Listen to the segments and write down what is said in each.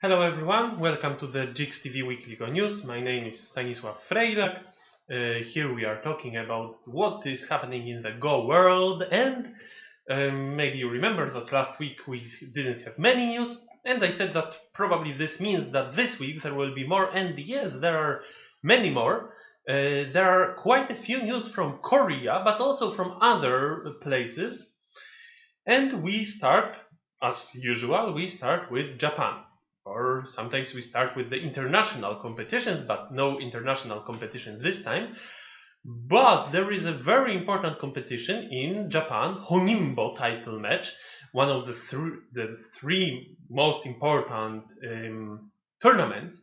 Hello everyone, welcome to the JIGS TV Weekly Go News. My name is Stanisław Frejdek. Here we are talking about what is happening in the Go world, and maybe you remember that last week we didn't have many news, and I said that probably this means that this week there will be more, and yes, there are many more. There are quite a few news from Korea, but also from other places. And we start, as usual, we start with Japan. Or sometimes we start with the international competitions, but no international competition this time. But there is a very important competition in Japan, Honimbo title match, one of the three most important tournaments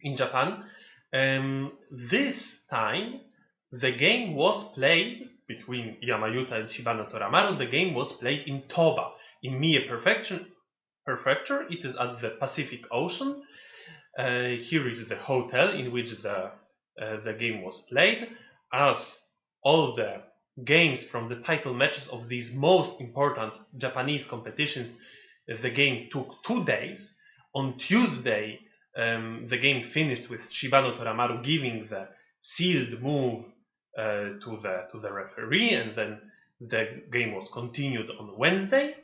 in Japan. This time the game was played between Yamauta and Shibano Toramaru. The game was played in Toba, in Mie Prefecture. It is at the Pacific Ocean. Here is the hotel in which the game was played. As all the games from the title matches of these most important Japanese competitions, the game took 2 days. On Tuesday, the game finished with Shibano Toramaru giving the sealed move to the referee, and then the game was continued on Wednesday.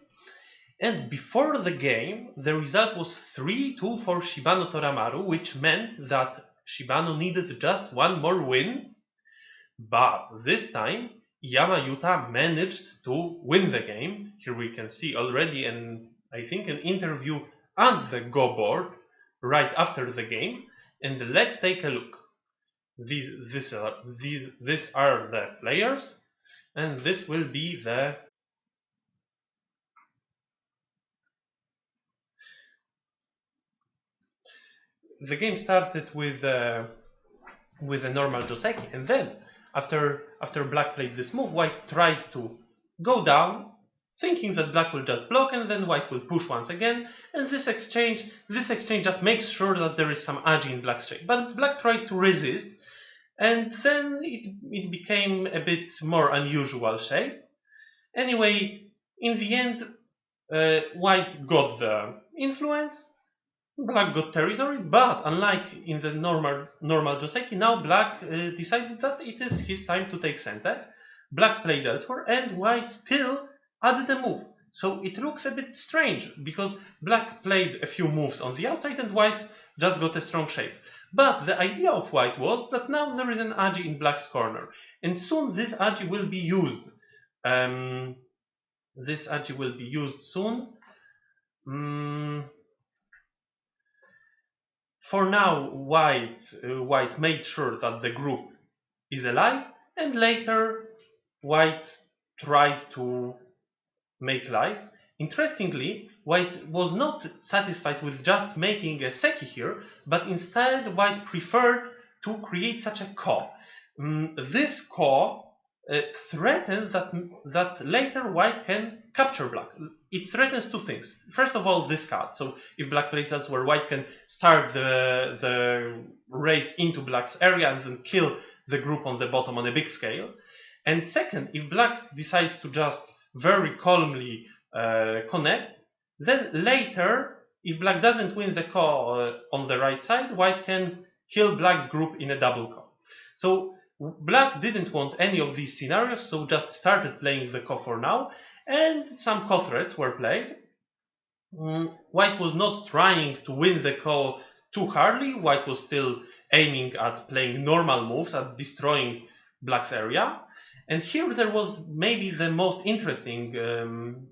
And before the game, the result was 3-2 for Shibano Toramaru, which meant that Shibano needed just one more win. But this time, Yamauta managed to win the game. Here we can see already, I think, an interview at the Go board right after the game. And let's take a look. These are the players, and this will be the game started with a normal joseki, and then after black played this move, white tried to go down, thinking that black will just block, and then white will push once again, and this exchange just makes sure that there is some agi in black's shape. But black tried to resist, and then it became a bit more unusual shape. Anyway, in the end, white got the influence, black got territory, but unlike in the normal joseki, now black decided that it is his time to take center. Black played elsewhere, and white still added a move. So it looks a bit strange, because black played a few moves on the outside and white just got a strong shape. But the idea of white was that now there is an agi in black's corner, and soon this agi will be used. This agi will be used soon. For now, white made sure that the group is alive, and later white tried to make life. Interestingly, white was not satisfied with just making a seki here, but instead white preferred to create such a ko. This ko threatens that later white can capture black. It threatens two things. First of all, this card. So if black plays elsewhere, white can start the race into black's area and then kill the group on the bottom on a big scale. And second, if black decides to just very calmly connect, then later, if black doesn't win the ko on the right side, white can kill black's group in a double ko. So black didn't want any of these scenarios, so just started playing the ko for now, and some ko threats were played. White was not trying to win the ko too hardly. White was still aiming at playing normal moves, at destroying black's area. And here there was maybe the most interesting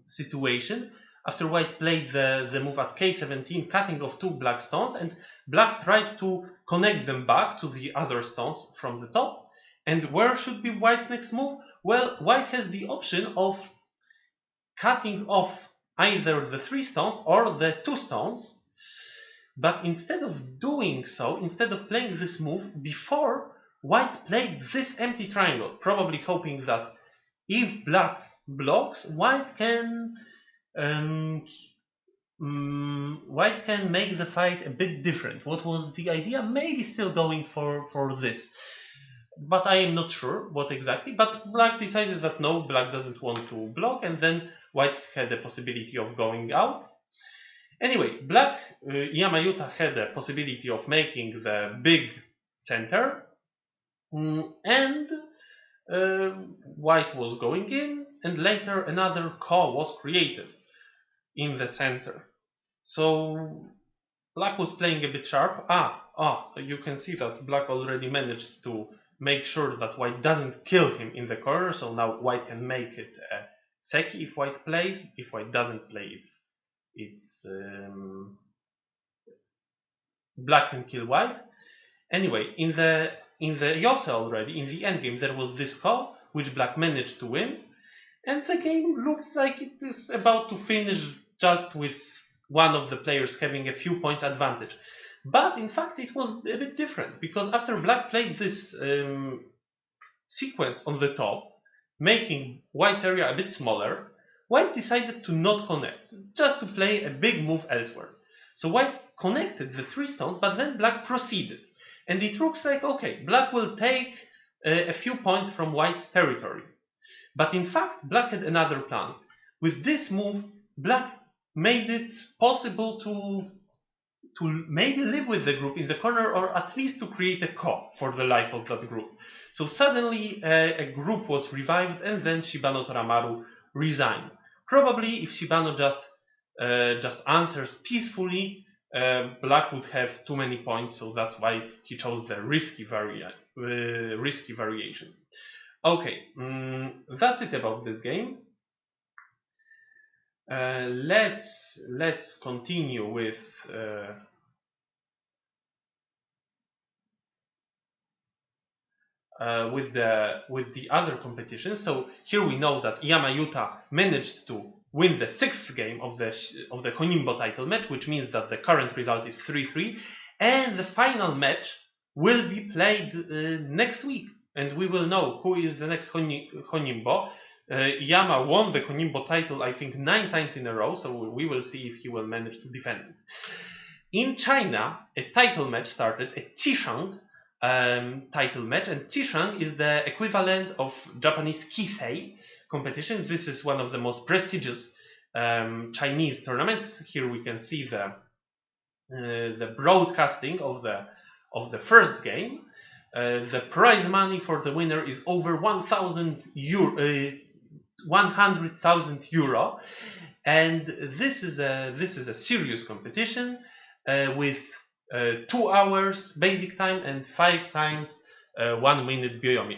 situation. After white played the move at k17, cutting off 2 black stones, and black tried to connect them back to the other stones from the top. And where should be white's next move? Well, white has the option of cutting off either the 3 stones or the 2 stones. But instead of doing so, instead of playing this move, before white played this empty triangle, probably hoping that if black blocks, white can make the fight a bit different. What was the idea? Maybe still going for this, but I am not sure what exactly. But black decided that no, black doesn't want to block, and then white had the possibility of going out. Anyway, black, Yamayuta had the possibility of making the big center, and white was going in, and later another ko was created in the center. So black was playing a bit sharp. You can see that black already managed to make sure that white doesn't kill him in the corner, so now white can make it a seki if white plays. If white doesn't play, it's black can kill white. Anyway, in the Yose already, in the endgame, there was this call which black managed to win, and the game looked like it is about to finish just with one of the players having a few points advantage. But in fact, it was a bit different, because after black played this sequence on the top, making white's area a bit smaller, white decided to not connect, just to play a big move elsewhere. So white connected the 3 stones, but then black proceeded. And it looks like, okay, black will take a few points from white's territory. But in fact, black had another plan. With this move, black made it possible to maybe live with the group in the corner, or at least to create a ko for the life of that group. So suddenly a group was revived, and then Shibano Toramaru resigned. Probably if Shibano just answers peacefully, black would have too many points, so that's why he chose the risky variation. Okay, that's it about this game. Let's continue with the other competitions. So here we know that Yamayuta managed to win the 6th game of the Honimbo title match, which means that the current result is 3-3, and the final match will be played next week, and we will know who is the next Honimbo. Yama won the Honimbo title, I think, 9 times in a row, so we will see if he will manage to defend it. In China, a title match started, a Qishang title match, and Qishang is the equivalent of Japanese Kisei competition. This is one of the most prestigious Chinese tournaments. Here we can see the broadcasting of the first game. The prize money for the winner is over 100,000 euro, and this is a serious competition with 2 hours basic time and 5 times 1 minute byoyomi.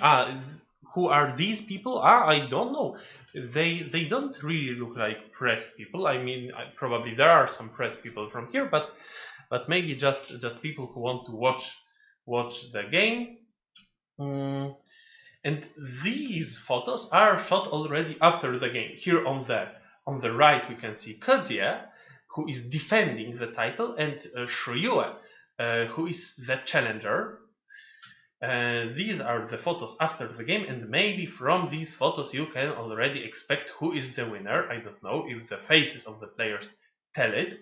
Who are these people? I don't know. They don't really look like press people. I mean, probably there are some press people from here, but maybe just people who want to watch the game. And these photos are shot already after the game. Here on the right we can see Kazuya, who is defending the title, and Shuyue, who is the challenger. These are the photos after the game, and maybe from these photos you can already expect who is the winner. I don't know if the faces of the players tell it.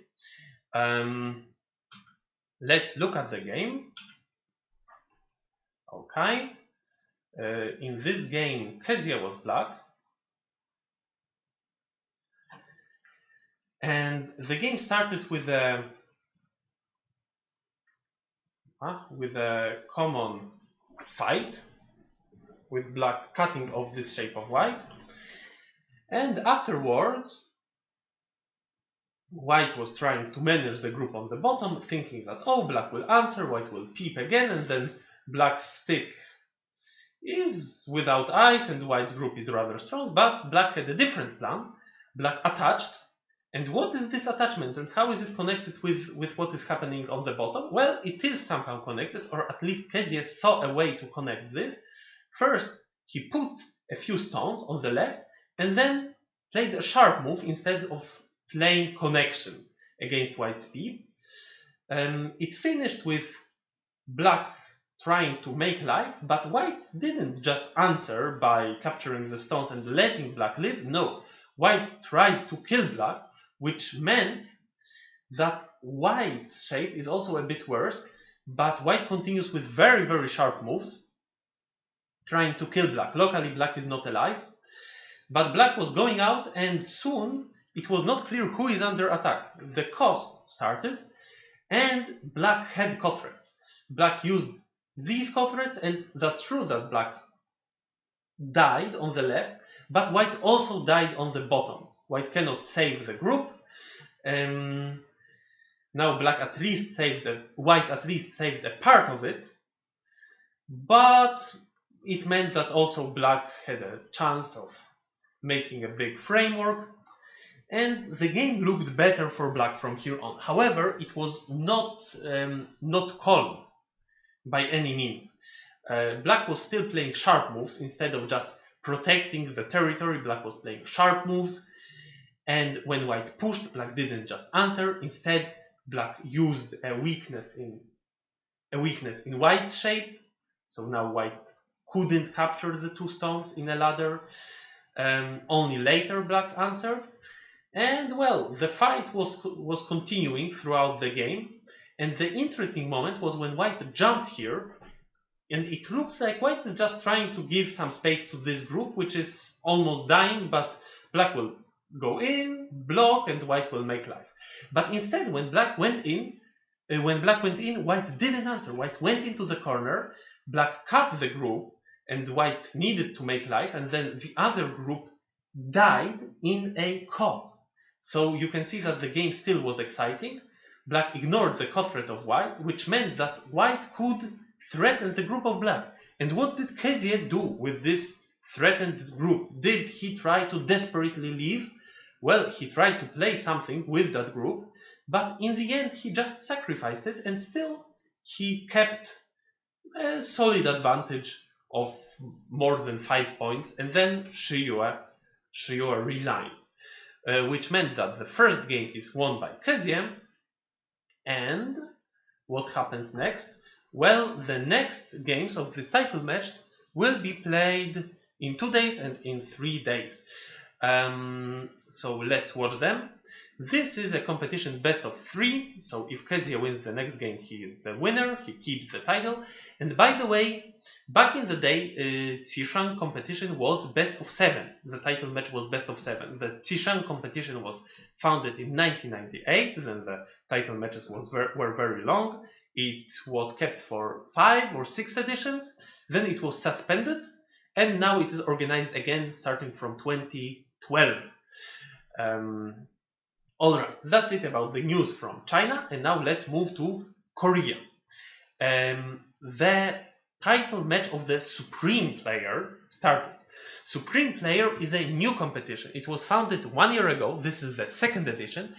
Let's look at the game. Okay. In this game, Kazuya was black, and the game started with a common fight, with black cutting off this shape of white, and afterwards white was trying to manage the group on the bottom, thinking that, oh, black will answer, white will peep again, and then black's stick is without eyes and white's group is rather strong. But black had a different plan. Black attached. And what is this attachment, and how is it connected with what is happening on the bottom? Well, it is somehow connected, or at least Kazuya saw a way to connect this. First, he put a few stones on the left, and then played a sharp move instead of playing connection against white's peep. It finished with black trying to make life, but white didn't just answer by capturing the stones and letting black live. No, white tried to kill black, which meant that white's shape is also a bit worse, but white continues with very, very sharp moves, trying to kill black. Locally, black is not alive, but black was going out, and soon it was not clear who is under attack. The cost started, and black had co-threats. Black used these co-threats, and that's true that black died on the left, but white also died on the bottom. White cannot save the group. Now white at least saved a part of it, but it meant that also black had a chance of making a big framework, and the game looked better for black from here on. However, it was not calm by any means. Black was still playing sharp moves instead of just protecting the territory. Black was playing sharp moves, and when white pushed, black didn't just answer. Instead, black used a weakness in white's shape. So now white couldn't capture the 2 stones in a ladder. Only later black answered. And well, the fight was continuing throughout the game. And the interesting moment was when white jumped here. And it looked like white is just trying to give some space to this group, which is almost dying, but black will go in, block, and white will make life. But instead, when black went in, white didn't answer. White went into the corner, black cut the group, and white needed to make life, and then the other group died in a co. So you can see that the game still was exciting. Black ignored the co-threat of white, which meant that white could threaten the group of black. And what did KZF do with this threatened group? Did he try to desperately leave? Well, he tried to play something with that group, but in the end he just sacrificed it, and still he kept a solid advantage of more than 5 points, and then Shiyue resigned, which meant that the first game is won by KZM. And what happens next? Well, the next games of this title match will be played in 2 days and in 3 days. So let's watch them. This is a competition best of 3. So if Kezia wins the next game, he is the winner. He keeps the title. And by the way, back in the day, Qishang competition was best of 7. The title match was best of 7. The Qishang competition was founded in 1998. Then the title matches were very long. It was kept for 5 or 6 editions. Then it was suspended. And now it is organized again starting from 2012. Alright, that's it about the news from China. And now let's move to Korea. The title match of the Supreme Player started. Supreme Player is a new competition. It was founded 1 year ago. This is the 2nd edition.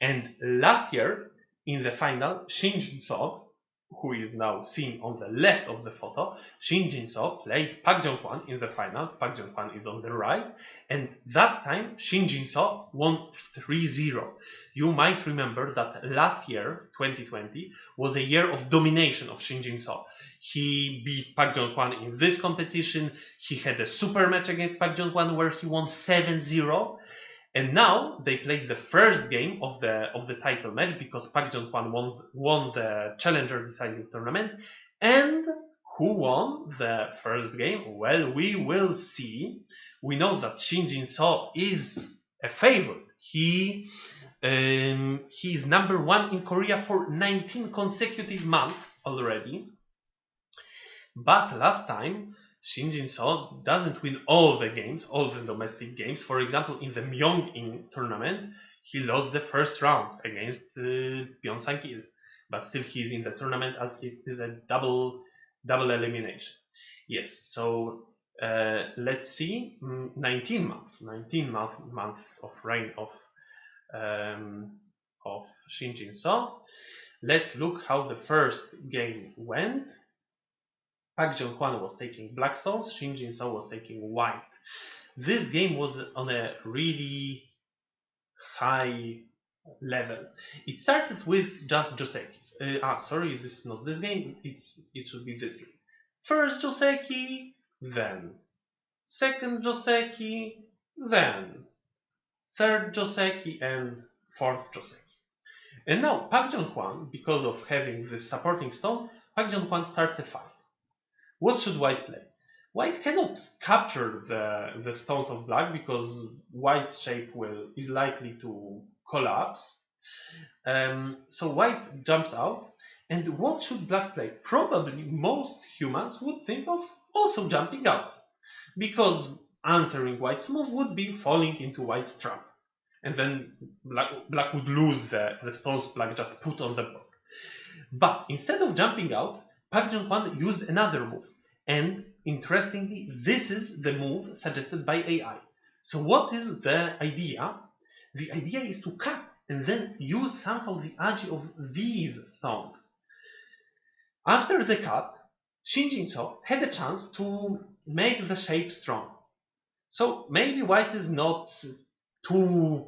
And last year, in the final, Shin Jin-so, who is now seen on the left of the photo, Shin Jin-so played Park Jong-hwan in the final. Park Jong-hwan is on the right. And that time, Shin Jin-so won 3-0. You might remember that last year, 2020, was a year of domination of Shin Jin-so. He beat Park Jong-hwan in this competition. He had a super match against Park Jong-hwan where he won 7-0. And now they played the first game of the title match because Park Jong-hwan won the Challenger deciding tournament. And who won the first game? Well, we will see. We know that Shin Jin-so is a favorite. He is number 1 in Korea for 19 consecutive months already. But last time, Shin Jin-so doesn't win all the games, all the domestic games. For example, in the Myeongin tournament, he lost the first round against Pyeongsang-il. But still, he's in the tournament as it is a double elimination. Yes, so let's see. 19 months of reign of Shin Jin-so. Let's look how the first game went. Park Jong-hwan was taking black stones, Shin Jin-so was taking white. This game was on a really high level. It started with just Josekis. Sorry, this is not this game. It should be this game. First Joseki, then second Joseki, then third Joseki, and fourth Joseki. And now Park Jong-hwan, because of having this supporting stone, Park Jong-hwan starts a fight. What should white play? White cannot capture the stones of black because white's shape is likely to collapse. So white jumps out, and what should black play? Probably most humans would think of also jumping out, because answering white's move would be falling into white's trap, and then black would lose the stones black just put on the board. But instead of jumping out, Park Jong-hwan used another move, and interestingly, this is the move suggested by AI. So what is the idea? The idea is to cut and then use somehow the agi of these stones. After the cut, Shin Jin-so had a chance to make the shape strong. So maybe white is not too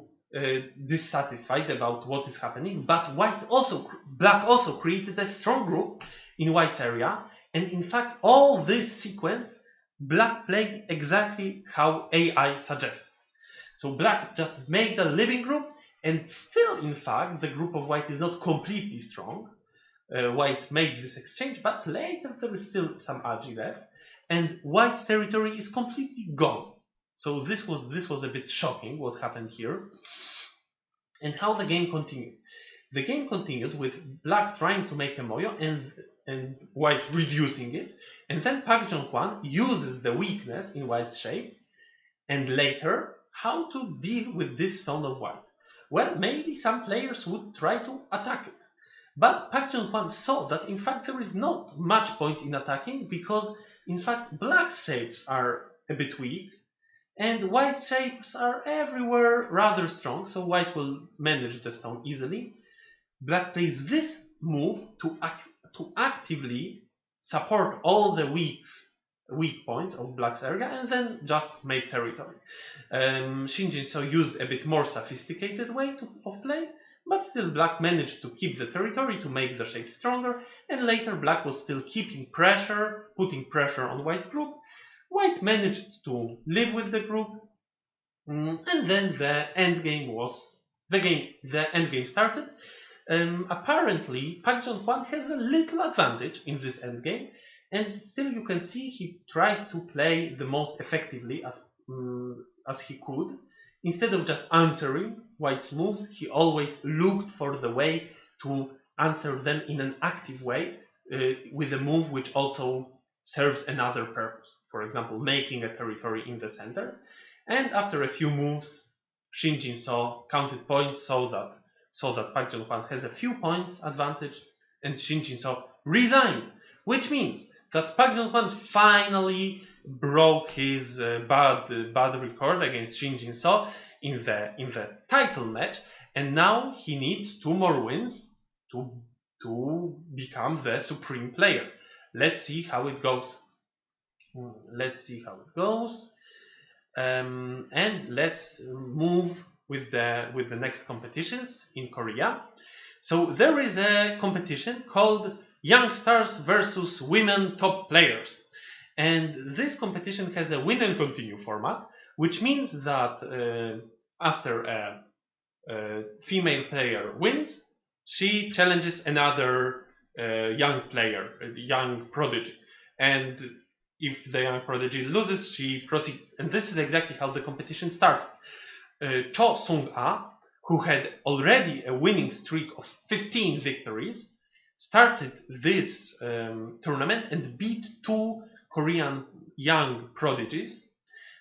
dissatisfied about what is happening, but black also created a strong group in white's area, and in fact all this sequence black played exactly how AI suggests. So black just made a living group, and still in fact the group of white is not completely strong. White made this exchange, but later there is still some agi left, and white's territory is completely gone. So this was a bit shocking what happened here. And how the game continued. The game continued with black trying to make a moyo and white reducing it, and then Park Jong-hwan uses the weakness in white's shape, and later how to deal with this stone of white. Well, maybe some players would try to attack it, but Park Jong-hwan saw that in fact there is not much point in attacking, because in fact black shapes are a bit weak, and white shapes are everywhere rather strong, so white will manage the stone easily. Black plays this move to actively support all the weak points of black's area and then just make territory. Shin Jin-so used a bit more sophisticated way of play, but still black managed to keep the territory to make the shape stronger, and later black was still keeping pressure, putting pressure on white's group. White managed to live with the group, and then the end game started. Apparently, Park Jong-hwan has a little advantage in this end game, and still you can see he tried to play the most effectively as he could. Instead of just answering white's moves, he always looked for the way to answer them in an active way, with a move which also serves another purpose. For example, making a territory in the center. And after a few moves, Shin Jin-so counted points so that Park Jong-hwan has a few points advantage, and Shin Jin-so resigned, which means that Park Jong-hwan finally broke his bad record against Shin Jin-so in the title match, and now he needs 2 more wins to become the supreme player. Let's see how it goes. And let's move with the next competitions in Korea. So there is a competition called Young Stars versus Women Top Players, and this competition has a win and continue format, which means that after a female player wins, she challenges another young player, a young prodigy, and if the young prodigy loses, she proceeds. And this is exactly how the competition started. Cho Sung-ah, who had already a winning streak of 15 victories, started this tournament and beat 2 Korean young prodigies.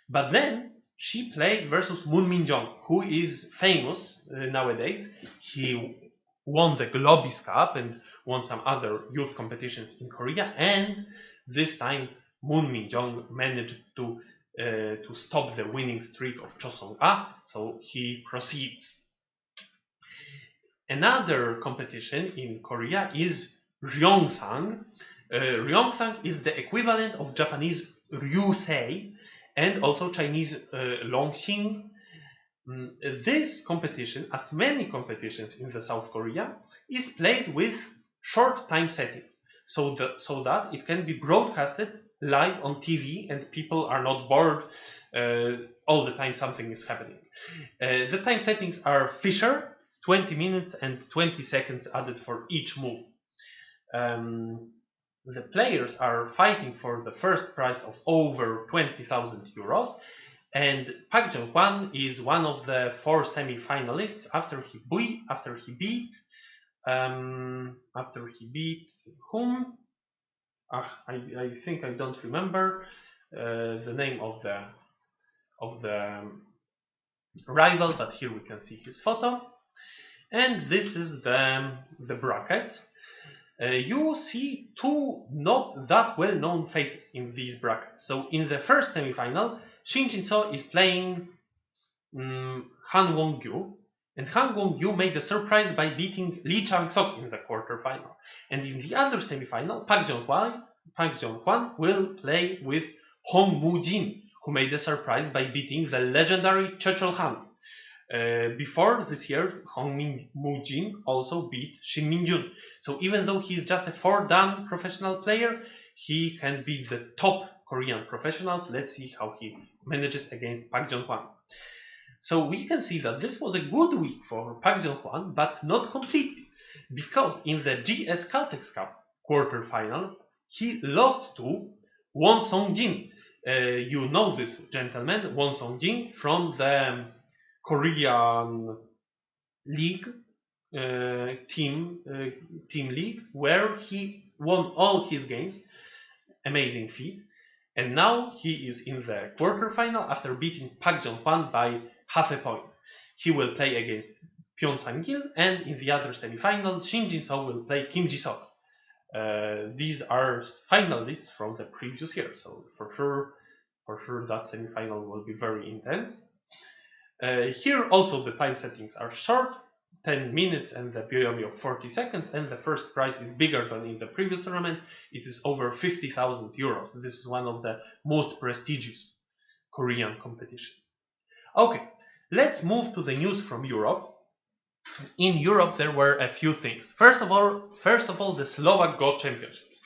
But then she played versus Moon Min-jung, who is famous nowadays. He won the Globis Cup and won some other youth competitions in Korea, and this time Moon Min-jung managed to stop the winning streak of Cho Sung-ah, so he proceeds. Another competition in Korea is Ryongsang. Ryongsang is the equivalent of Japanese Ryusei and also Chinese Longxing. This competition, as many competitions in the South Korea, is played with short time settings, so that it can be broadcasted live on TV and people are not bored all the time something is happening. The time settings are Fisher, 20 minutes and 20 seconds added for each move. the players are fighting for the first prize of over 20,000 euros. And Park Jong-hwan is one of the 4 semi-finalists after he beat whom? I think I don't remember the name of the rival, but here we can see his photo. And this is the bracket. You see 2 not that well-known faces in these brackets. So in the first semi-final, Shin Jin-so is playing Han Won-gyu, and Han Won-gyu made a surprise by beating Lee Chang-sok in the quarterfinal. And in the other semi-final, Park Jong-hwan will play with Hong Moo-jin, who made a surprise by beating the legendary Choi Chol-han. Before this year, Hong Moo-jin also beat Shin Min-jun. So even though he's just a 4-dan professional player, he can beat the top Korean professionals. Let's see how he manages against Park Jong-hwan. So we can see that this was a good week for Park Jong-hwan, but not completely, because in the GS Caltex Cup quarterfinal, he lost to Won Song-jin. You know this gentleman, Won Song-jin, from the Korean league, team league, where he won all his games. Amazing feat. And now he is in the quarterfinal after beating Park Jong-hwan by half a point. He will play against Pyeong Sang-gil, and in the other semi-final, Shin Jin-so will play Kim Ji-sok. These are finalists from the previous year, so for sure that semi-final will be very intense. Here also the time settings are short, 10 minutes and the BOB of 40 seconds, and the first prize is bigger than in the previous tournament. It is over 50,000 euros. This is one of the most prestigious Korean competitions. Okay, let's move to the news from Europe. In Europe there were a few things. First of all, the Slovak Go Championships.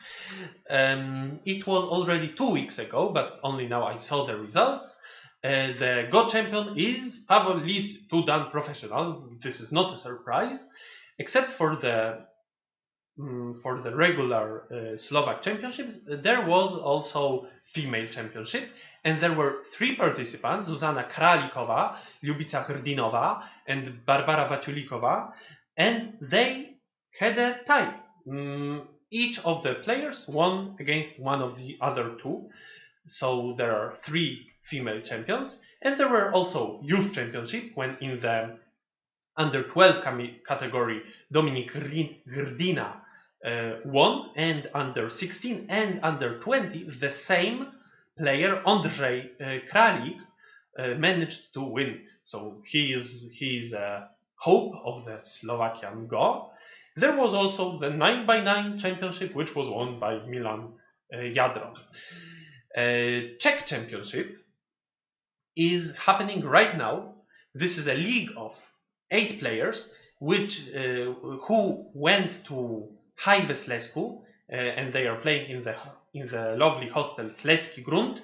It was already 2 weeks ago, but only now I saw the results. The Go champion is Pavel Lis, 2-dan professional. This is not a surprise, except for the regular Slovak championships. There was also female championship, and there were 3 participants: Zuzana Kralikova, Lubica Hrdinova, and Barbara Vaciulikova, and they had a tie. Each of the players won against one of the other 2. So there are 3 female champions, and there were also youth championship when in the under 12 category Dominik Grdina won, and under 16 and under 20 the same player Andrzej Kralik managed to win. So he is a hope of the Slovakian Go. There was also the 9x9 championship, which was won by Milan Jadron. Czech championship is happening right now. This is a league of 8 players who went to High Slesku, and they are playing in the lovely hostel Sleski Grund.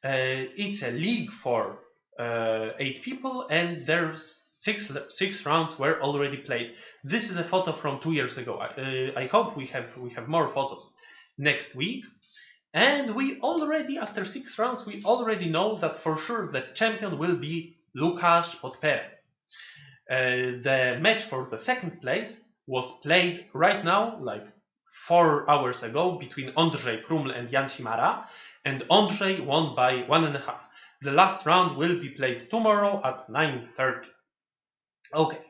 It's a league for 8 people, and their 6 rounds were already played. This is a photo from 2 years ago. I hope we have more photos next week. And we already, after 6 rounds, we already know that for sure the champion will be Łukasz Podpera. The match for the second place was played right now, like 4 hours ago, between Andrzej Kruml and Jan Simara, and Andrzej won by 1.5. The last round will be played tomorrow at 9:30. Okay.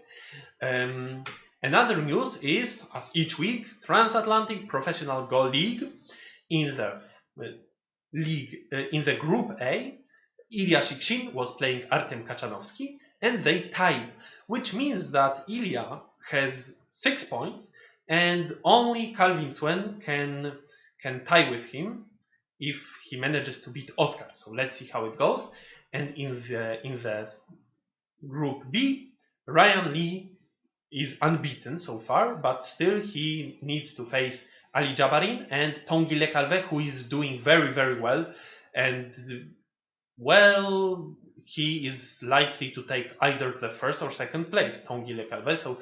Another news is, as each week, Transatlantic Professional Go League. In the Group A, Ilya Shikshin was playing Artem Kachanovsky, and they tied, which means that Ilya has 6 points, and only Calvin Swen can tie with him if he manages to beat Oscar. So let's see how it goes. And in the Group B, Ryan Lee is unbeaten so far, but still he needs to face Ali Jabarin and Tanguy Le Calvet, who is doing very, very well. And, well, he is likely to take either the first or second place, Tanguy Le Calvet. So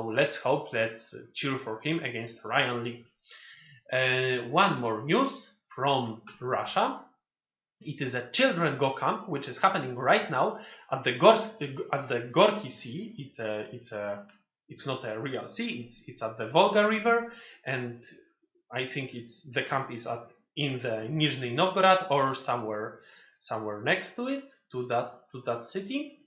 let's cheer for him against Ryan Lee. One more news from Russia. It is a children go camp which is happening right now at the Gorky Sea. It's not a real sea. It's at the Volga River, and I think the camp is in the Nizhny Novgorod or somewhere next to it, to that city.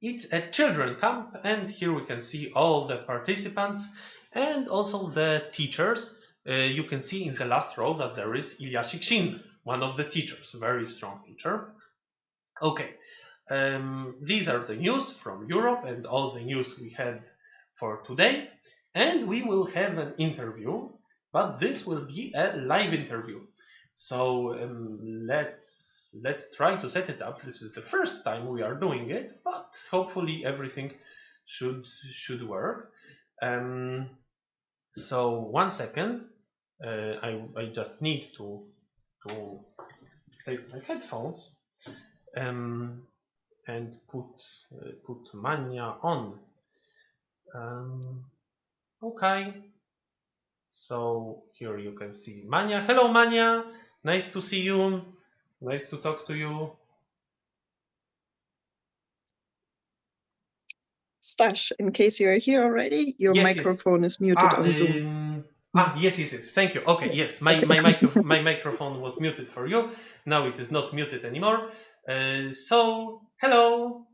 It's a children camp, and here we can see all the participants and also the teachers. You can see in the last row that there is Ilya Shikshin, one of the teachers, very strong teacher. Okay, these are the news from Europe and all the news we had for today. And we will have an interview, but this will be a live interview. So let's try to set it up. This is the first time we are doing it, but hopefully everything should work. So 1 second, I just need to take my headphones and put Mania on. Okay, so here you can see Mania. Hello Mania, nice to see you, nice to talk to you. Stash, in case you are here already, your microphone is muted on Zoom. Yes. Thank you. Okay, yes, my microphone was muted for you. Now it is not muted anymore. So hello.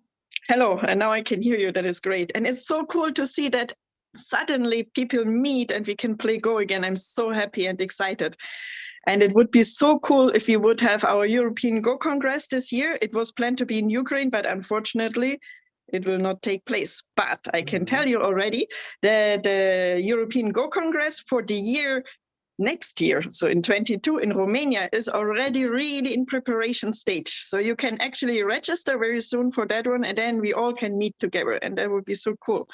Hello, and now I can hear you. That is great, and it's so cool to see that suddenly people meet and we can play Go again. I'm so happy and excited. And it would be so cool if we would have our European Go Congress this year. It was planned to be in Ukraine, but unfortunately, it will not take place. But I can tell you already that the European Go Congress for the year next year, so in 22 in Romania, is already really in preparation stage. So you can actually register very soon for that one, and then we all can meet together, and that would be so cool.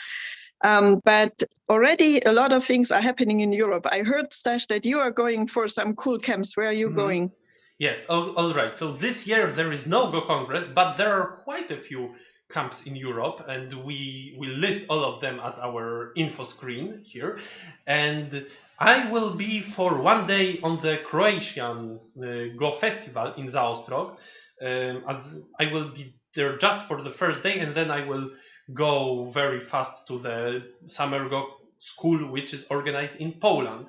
But already a lot of things are happening in Europe. I heard, Stash, that you are going for some cool camps. Where are you going? Yes, all right. So this year there is no Go Congress, but there are quite a few camps in Europe, and we will list all of them at our info screen here. And I will be for 1 day on the Croatian Go Festival in Zaostrog. I will be there just for the first day, and then I will go very fast to the Summer Go School, which is organized in Poland,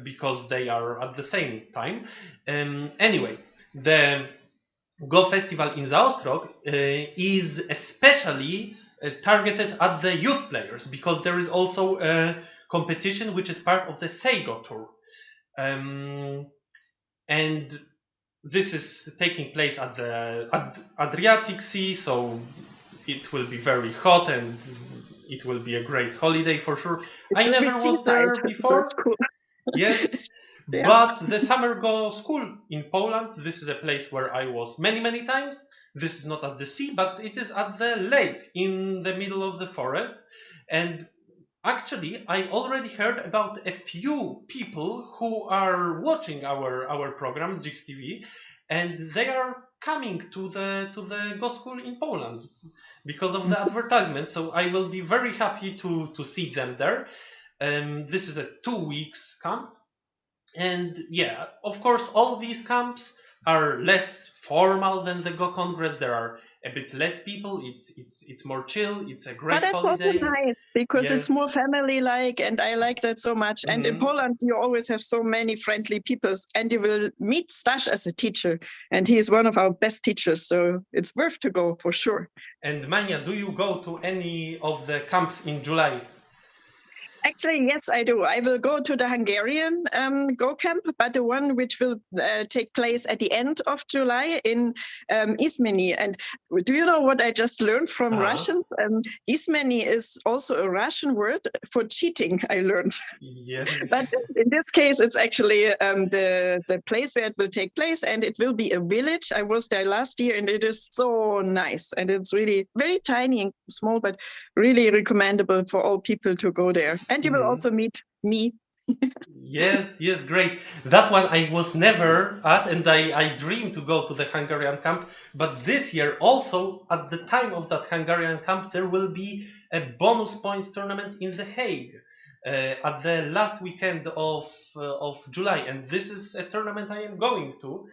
because they are at the same time. Anyway, the Go Festival in Zaostrog is especially targeted at the youth players, because there is also a competition which is part of the Seigo Tour. And this is taking place at the Adriatic Sea, so it will be very hot and it will be a great holiday for sure. I never was there before. So cool. Yes. Yeah. But the Summer Go School in Poland, this is a place where I was many times. This is not at the sea, but it is at the lake in the middle of the forest. And actually, I already heard about a few people who are watching our program, JIGS TV, and they are coming to the Go School in Poland because of the advertisement. So I will be very happy to see them there. This is a 2 weeks camp. And yeah, of course, all these camps are less formal than the Go Congress. There are a bit less people. It's more chill. It's a great holiday. But that's also nice because it's more family-like, and I like that so much. And in Poland, you always have so many friendly people, and you will meet Stash as a teacher, and he is one of our best teachers. So it's worth to go for sure. And Mania, do you go to any of the camps in July? Actually, yes, I do. I will go to the Hungarian Go Camp, but the one which will take place at the end of July in Izmeni. And do you know what I just learned from Russian? Izmeni is also a Russian word for cheating, I learned. Yes. But in this case, it's actually the place where it will take place, and it will be a village. I was there last year, and it is so nice. And it's really very tiny and small, but really recommendable for all people to go there. And you will also meet me. Yes, great. That one I was never at, and I dream to go to the Hungarian camp. But this year also, at the time of that Hungarian camp, there will be a bonus points tournament in The Hague. at the last weekend of July, and this is a tournament I am going to.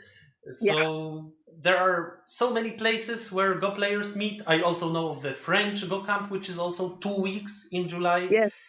Yeah. So there are so many places where Go players meet. I also know of the French Go Camp, which is also 2 weeks in July. Yes.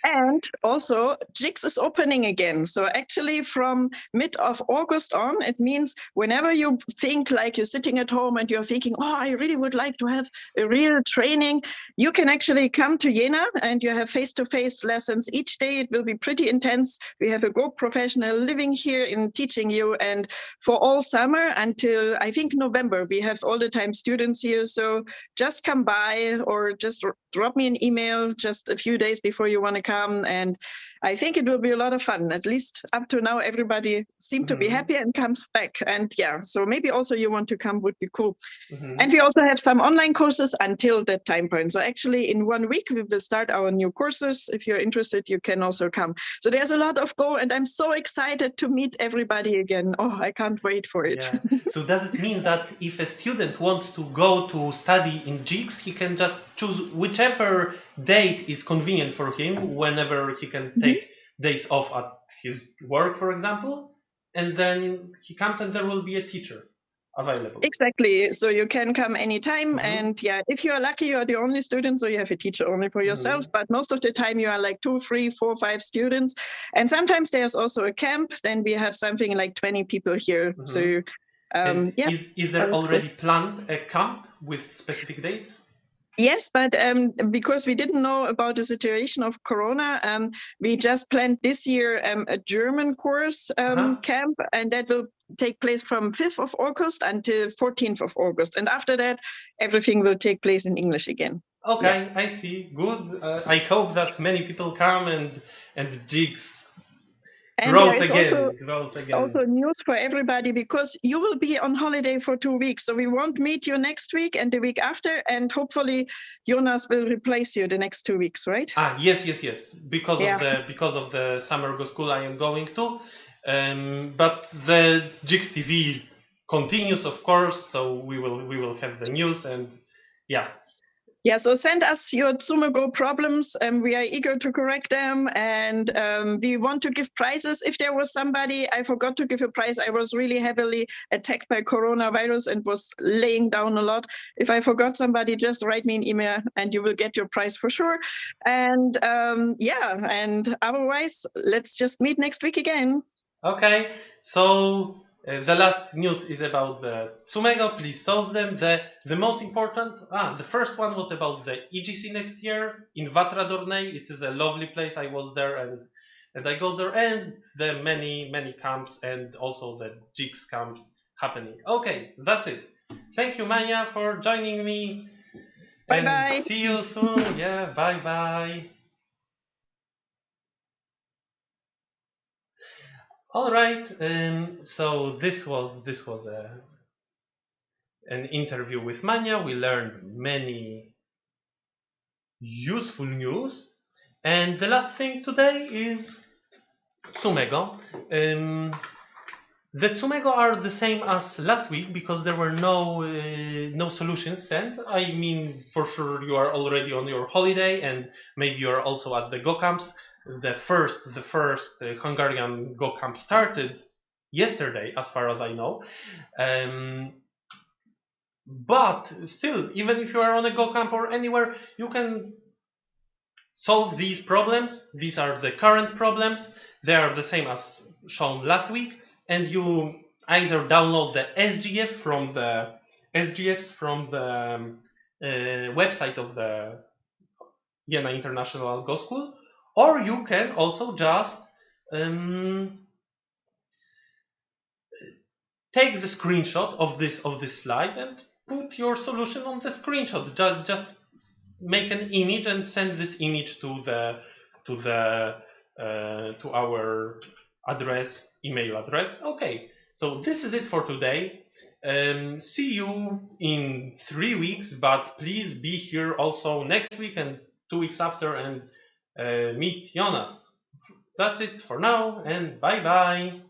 And also, JIGS is opening again. So actually, from mid of August on, it means whenever you think like you're sitting at home and you're thinking, oh, I really would like to have a real training, you can actually come to Jena and you have face-to-face lessons each day. It will be pretty intense. We have a Go professional living here in teaching you. And for all summer until I think November, we have all the time students here. So just come by or just drop me an email just a few days before you want to come. And I think it will be a lot of fun. At least up to now, everybody seemed to be happy and comes back. And yeah, so maybe also you want to come would be cool. And we also have some online courses until that time point. So actually in 1 week, we will start our new courses. If you're interested, you can also come. So there's a lot of Go and I'm so excited to meet everybody again. Oh, I can't wait for it. Yeah. So does it mean that if a student wants to go to study in JIGS, he can just choose whichever date is convenient for him, whenever he can take days off at his work, for example, and then he comes and there will be a teacher available. Exactly. So you can come anytime. And yeah, if you are lucky, you are the only student, so you have a teacher only for yourself. But most of the time you are like 2, 3, 4, 5 students. And sometimes there's also a camp. Then we have something like 20 people here. So yeah. Is there already planned a camp with specific dates? Yes, but because we didn't know about the situation of Corona, we just planned this year a German course camp, and that will take place from 5th of August until 14th of August. And after that, everything will take place in English again. Okay, yeah. I see. Good. I hope that many people come and JIGS grows again. Also news for everybody, because you will be on holiday for 2 weeks. So we won't meet you next week and the week after. And hopefully Jonas will replace you the next 2 weeks, right? Yes. Because of the summer Go School I am going to. But the JIGS TV continues, of course. So we will have the news and yeah. Yeah, so send us your Go problems. We are eager to correct them, and we want to give prizes. If there was somebody, I forgot to give a prize. I was really heavily attacked by coronavirus and was laying down a lot. If I forgot somebody, just write me an email and you will get your prize for sure. And yeah, and otherwise, let's just meet next week again. Okay, so the last news is about the Tsumego. Please solve them. The most important, the first one was about the EGC next year in Vatra Dornei. It is a lovely place. I was there and I go there, and the many camps and also the JIGS camps happening. Okay, that's it. Thank you, Mania, for joining me. Bye-bye. See you soon. Yeah, bye-bye. All right, so this was an interview with Mania. We learned many useful news, and the last thing today is Tsumego. The Tsumego are the same as last week because there were no solutions sent. I mean, for sure you are already on your holiday, and maybe you are also at the Go camps. The first Hungarian Go camp started yesterday, as far as I know. But still, even if you are on a Go camp or anywhere, you can solve these problems. These are the current problems. They are the same as shown last week, and you either download the SGF from the website of the Jena International Go School, or you can also just take the screenshot of this slide and put your solution on the screenshot. Just make an image and send this image to our email address. Okay, so this is it for today. See you in 3 weeks, but please be here also next week and 2 weeks after and meet Jonas. That's it for now, and bye bye.